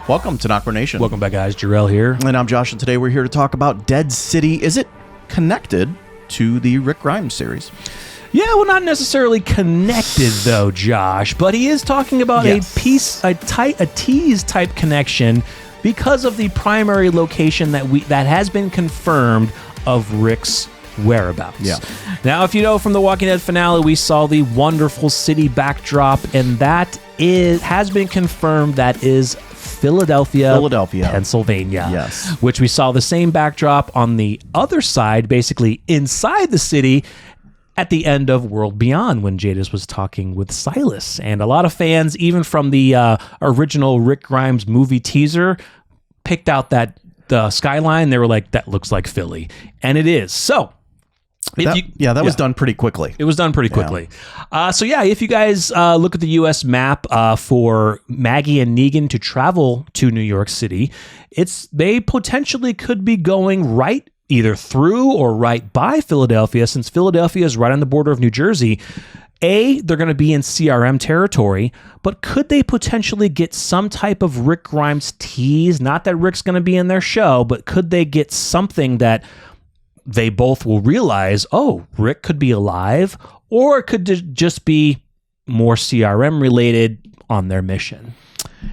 Welcome to NocBro Nation. Welcome back, guys. Jarrell here. And I'm Josh, and today we're here to talk about Dead City. Is it connected to the Rick Grimes series? Yeah, well, not necessarily connected, though, Josh, but he is talking about a tease type connection because of the primary location that has been confirmed of Rick's whereabouts. Yeah. Now, if you know from the Walking Dead finale, we saw the wonderful city backdrop, and that has been confirmed that is Philadelphia, Pennsylvania. Yes. Which we saw the same backdrop on the other side, basically inside the city, at the end of World Beyond when Jadis was talking with Silas. And a lot of fans, even from the original Rick Grimes movie teaser, picked out the skyline. They were like, that looks like Philly. And it is. So, that was done pretty quickly. It was done pretty quickly. Yeah. If you guys look at the U.S. map for Maggie and Negan to travel to New York City, they potentially could be going right either through or right by Philadelphia, since Philadelphia is right on the border of New Jersey. They're going to be in CRM territory, but could they potentially get some type of Rick Grimes tease? Not that Rick's going to be in their show, but could they get something that they both will realize, oh, Rick could be alive, or it could just be more CRM related on their mission?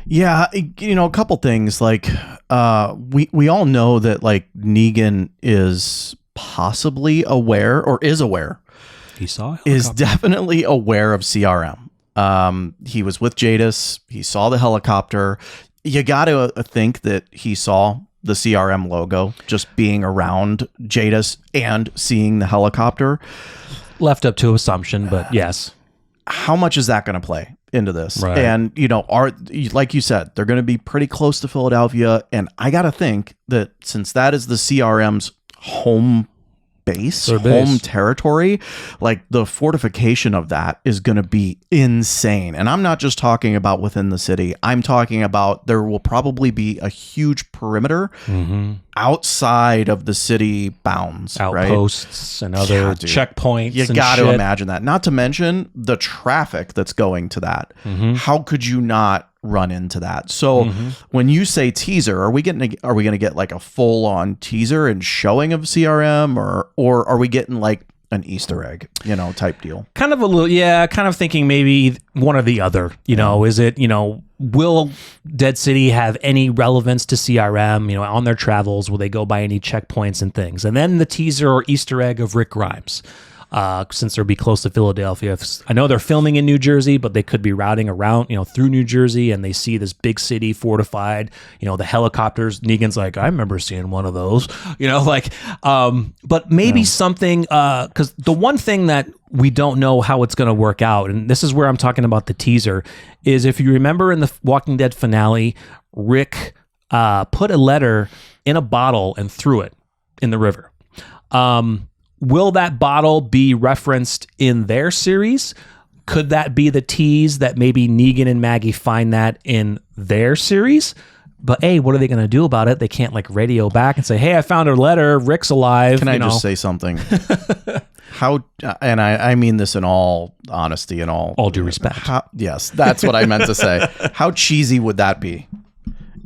Yeah, a couple things. Like, we all know that, like, Negan is possibly aware, or is aware. He saw it. Is definitely aware of CRM. He was with Jadis. He saw the helicopter. You got to think that he saw the CRM logo just being around Jadis and seeing the helicopter. Left up to assumption, but yes. How much is that going to play into this? Right. And, like you said, they're going to be pretty close to Philadelphia. And I got to think that since that is the CRM's home base, home territory, like the fortification of that is going to be insane. And I'm not just talking about within the city. I'm talking about there will probably be a huge perimeter outside of the city bounds, outposts, right? And other checkpoints. You got to imagine that. Not to mention the traffic that's going to that. How could you not run into that? So when you say teaser, are we going to get like a full on teaser and showing of CRM, or are we getting like an Easter egg, type deal? Kind of thinking maybe one or the other. Is it, will Dead City have any relevance to CRM, on their travels? Will they go by any checkpoints and things? And then the teaser or Easter egg of Rick Grimes. Since they'll be close to Philadelphia. I know they're filming in New Jersey, but they could be routing around, through New Jersey, and they see this big city fortified, the helicopters. Negan's like, I remember seeing one of those, but maybe something, because the one thing that we don't know how it's going to work out, and this is where I'm talking about the teaser, is if you remember in the Walking Dead finale, Rick put a letter in a bottle and threw it in the river. Will that bottle be referenced in their series? Could that be the tease that maybe Negan and Maggie find that in their series? But hey, what are they going to do about it? They can't like radio back and say, hey, I found a letter. Rick's alive. Can I just say something? And I mean this in all honesty and all due respect. Yes, that's what I meant to say. How cheesy would that be?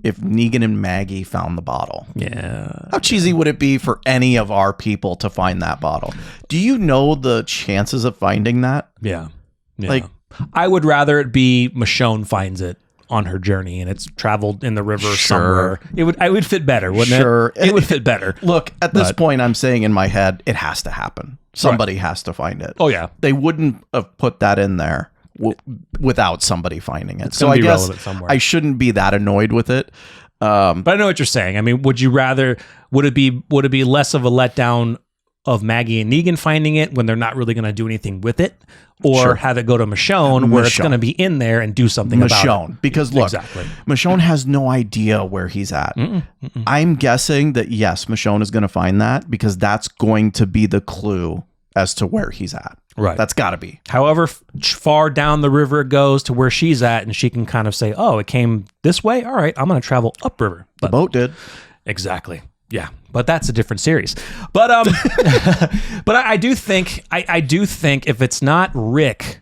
If Negan and Maggie found the bottle. Yeah. How cheesy would it be for any of our people to find that bottle? Do you know the chances of finding that? Yeah. Like, I would rather it be Michonne finds it on her journey and it's traveled in the river somewhere. It would fit better, wouldn't it? It would fit better. Look, at this point, I'm saying in my head, it has to happen. Somebody has to find it. Oh, yeah. They wouldn't have put that in there without somebody finding it. So I guess I shouldn't be that annoyed with it. But I know what you're saying. I mean, would it be less of a letdown of Maggie and Negan finding it when they're not really going to do anything with it, or have it go to Michonne where it's going to be in there and do something about it? Because look, Michonne has no idea where he's at. I'm guessing that yes, Michonne is going to find that because that's going to be the clue as to where he's at. Right. That's got to be. However far down the river it goes to where she's at, and she can kind of say, oh, it came this way? All right, I'm going to travel upriver. The boat did. Exactly. Yeah, but that's a different series. But but I do think if it's not Rick,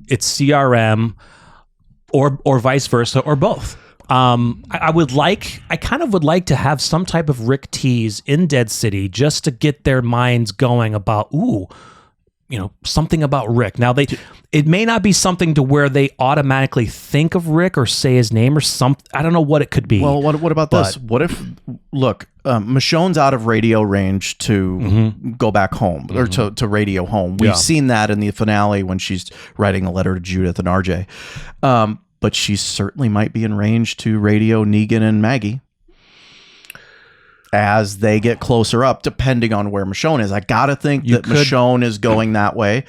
it's CRM or vice versa or both. I kind of would like to have some type of Rick tease in Dead City just to get their minds going about, something about Rick. Now it may not be something to where they automatically think of Rick or say his name or something. I don't know what it could be. Well, what about this? What if, look, Michonne's out of radio range to go back home or to radio home. We've seen that in the finale when she's writing a letter to Judith and RJ. But she certainly might be in range to radio Negan and Maggie as they get closer up, depending on where Michonne is. I gotta think that Michonne is going that way.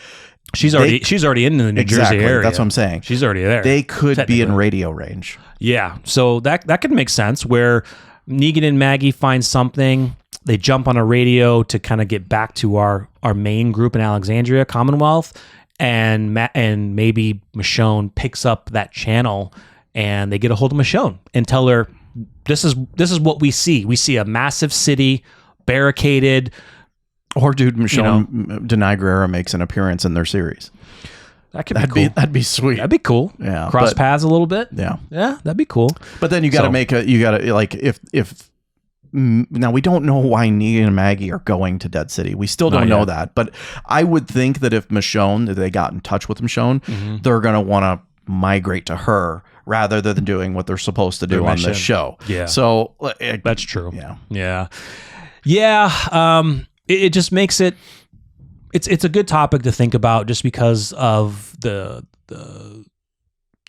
She's already in the New Jersey area. That's what I'm saying. She's already there. They could be in radio range. Yeah, so that could make sense. Where Negan and Maggie find something, they jump on a radio to kind of get back to our main group in Alexandria, Commonwealth, and maybe Michonne picks up that channel, and they get a hold of Michonne and tell her, This is what we see. We see a massive city barricaded. Or dude, Michonne Denai Guerrera makes an appearance in their series. That'd be cool. That'd be sweet. That'd be cool. Yeah. Cross paths a little bit. Yeah. Yeah, that'd be cool. But then you got to like if now we don't know why Negan and Maggie are going to Dead City. We still don't know that. But I would think that if they got in touch with Michonne, they're going to want to migrate to her rather than doing what they're supposed to do on the show. Yeah. So that's true. Yeah. Yeah. Yeah. It just makes it. It's a good topic to think about just because of the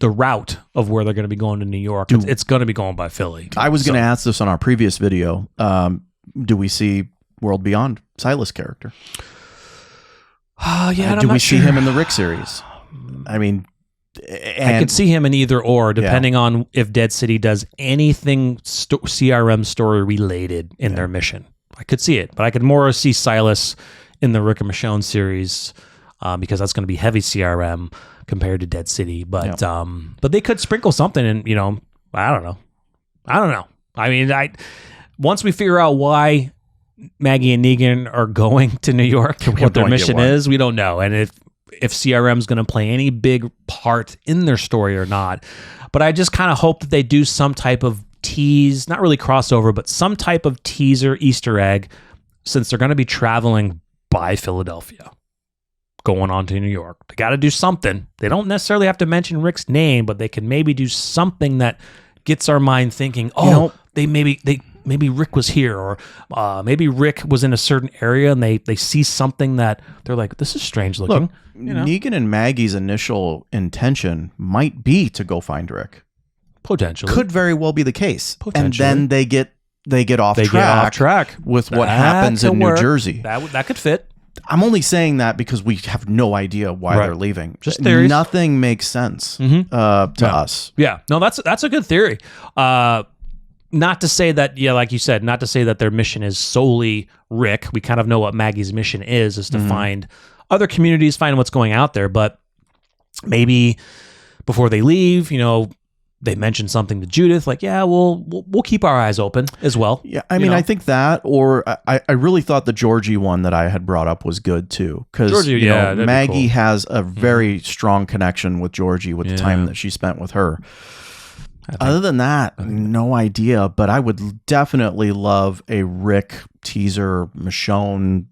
route of where they're going to be going to New York. It's going to be going by Philly. I was going to ask this on our previous video. Do we see World Beyond Silas' character? Yeah. Do we see him in the Rick series? I mean, I could see him in either or, depending on if Dead City does anything CRM story related in their mission. I could see it, but I could more see Silas in the Rick and Michonne series because that's going to be heavy CRM compared to Dead City. But they could sprinkle something, and I don't know. I mean, once we figure out why Maggie and Negan are going to New York, what their mission is, we don't know, and if CRM is going to play any big part in their story or not. But I just kind of hope that they do some type of tease, not really crossover, but some type of teaser Easter egg, since they're going to be traveling by Philadelphia, going on to New York. They got to do something. They don't necessarily have to mention Rick's name, but they can maybe do something that gets our mind thinking, maybe Rick was here, or maybe Rick was in a certain area and they see something that they're like, this is strange looking. Look, Negan and Maggie's initial intention might be to go find Rick. Potentially. Could very well be the case. Potentially. And then they get off track with what happens in New Jersey. That could fit. I'm only saying that because we have no idea why they're leaving. Just theories. Nothing makes sense to us. Yeah. No, that's a good theory. Not to say that, like you said, not to say that their mission is solely Rick. We kind of know what Maggie's mission is to find other communities, find what's going out there. But maybe before they leave, they mention something to Judith, like, we'll keep our eyes open as well. Yeah, I mean, I think that, or I really thought the Georgie one that I had brought up was good too, because Maggie has a very strong connection with Georgie with the time that she spent with her. Other than that, no idea, but I would definitely love a Rick teaser, Michonne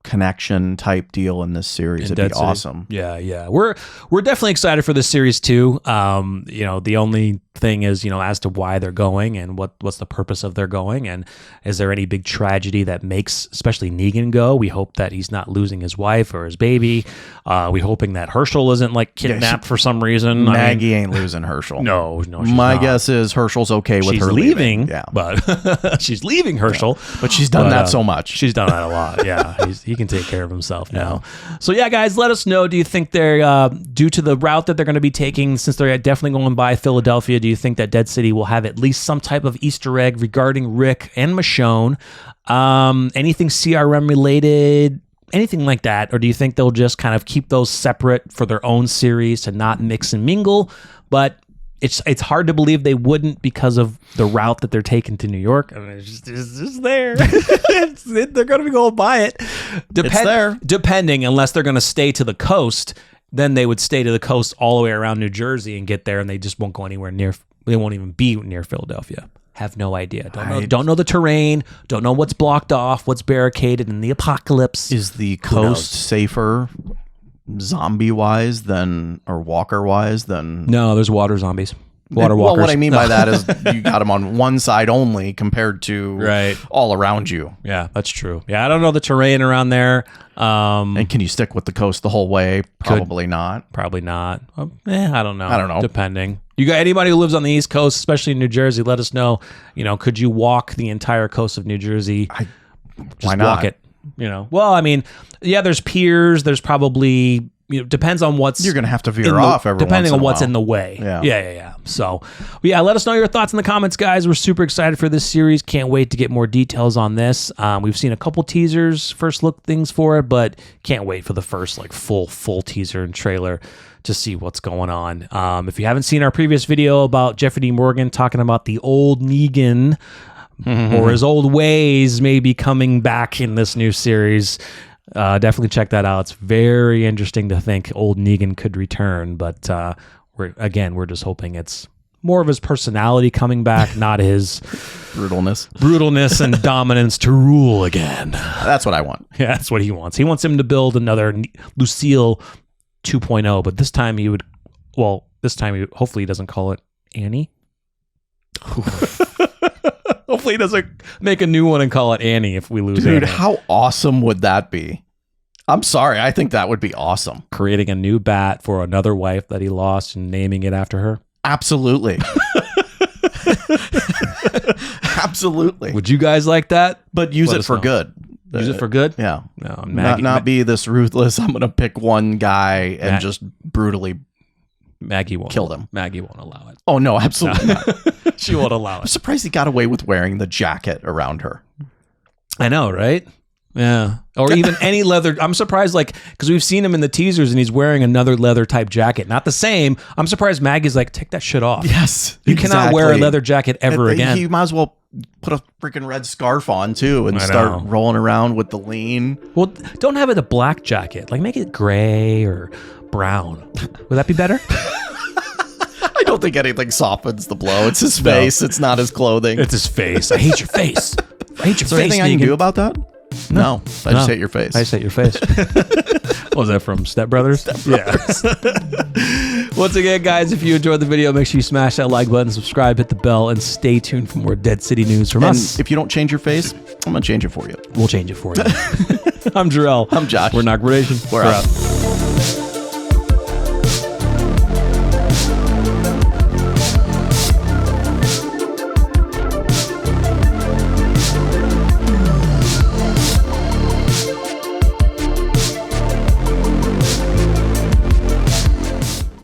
connection type deal in this series. It'd be awesome. Yeah. We're definitely excited for this series too. The only thing is, as to why they're going and what's the purpose of their going, and is there any big tragedy that makes especially Negan go? We hope that he's not losing his wife or his baby. We hoping that Herschel isn't like kidnapped for some reason. Maggie ain't losing Herschel. No. My guess is Herschel's okay with her leaving. Yeah, but she's leaving Herschel. Yeah. But she's done that so much. She's done that a lot. Yeah, he can take care of himself now. So guys, let us know. Do you think they're due to the route that they're going to be taking, since they're definitely going by Philadelphia? Do you think that Dead City will have at least some type of Easter egg regarding Rick and Michonne? Anything CRM related? Anything like that? Or do you think they'll just kind of keep those separate for their own series to not mix and mingle? But it's hard to believe they wouldn't because of the route that they're taking to New York. I mean, it's just there. They're going to be going by it. It's there. Depending, unless they're going to stay to the coast, then they would stay to the coast all the way around New Jersey and get there, and they just won't go anywhere near They won't even be near Philadelphia. Have no idea. Don't know the terrain. Don't know what's blocked off, what's barricaded in the apocalypse. Is the coast safer zombie-wise than, or walker-wise than? No, there's water zombies. Water walkers. Well, what I mean by that is you got them on one side only compared to all around you. Yeah, that's true. Yeah, I don't know the terrain around there. And can you stick with the coast the whole way? Probably not. Probably not. I don't know. I don't know. Depending. You got anybody who lives on the East Coast, especially in New Jersey, let us know. Could you walk the entire coast of New Jersey? Why not? Walk it. Well, I mean, yeah, there's piers. There's probably... depends on what's... You're going to have to veer off every depending once in on what's a while. in the way. Yeah. So, yeah, let us know your thoughts in the comments, guys. We're super excited for this series. Can't wait to get more details on this. We've seen a couple teasers, first look things for it, but can't wait for the first full teaser and trailer to see what's going on. If you haven't seen our previous video about Jeffrey D. Morgan talking about the old Negan or his old ways maybe coming back in this new series, definitely check that out. It's very interesting to think old Negan could return, but we're just hoping it's more of his personality coming back, not his brutalness and dominance to rule again. That's what I want. Yeah, that's what he wants. He wants him to build another Lucille 2.0, but this time hopefully he doesn't call it Annie. Hopefully he doesn't make a new one and call it Annie if we lose Dude, Annie. how awesome would that be? I'm sorry. I think that would be awesome. Creating a new bat for another wife that he lost and naming it after her. Absolutely. Absolutely. Would you guys like that? But use it for good. Use it for good? Yeah. No, not be this ruthless. I'm going to pick one guy and just brutally Maggie won't kill them. Maggie won't allow it. Oh, no, absolutely not. She won't allow I'm it. surprised he got away with wearing the jacket around her. I know, right? Yeah. Or even any leather. I'm surprised, because we've seen him in the teasers and he's wearing another leather type jacket. Not the same. I'm surprised Maggie's like, take that shit off. Yes. You cannot wear a leather jacket ever again. You might as well put a freaking red scarf on too and start rolling around with the lean. Well, don't have it a black jacket. Make it gray or brown. Would that be better? I don't think anything softens the blow. It's his face. It's not his clothing. It's his face. I hate your face. I hate your face. Is there anything I can do about that? No. I just hate your face. I just hate your face. What was that from? Step Brothers? Yeah. Once again, guys, if you enjoyed the video, make sure you smash that like button, subscribe, hit the bell, and stay tuned for more Dead City news from us. If you don't change your face, I'm going to change it for you. We'll change it for you. I'm Jarrell. I'm Josh. We're NocBro Nation. We're out.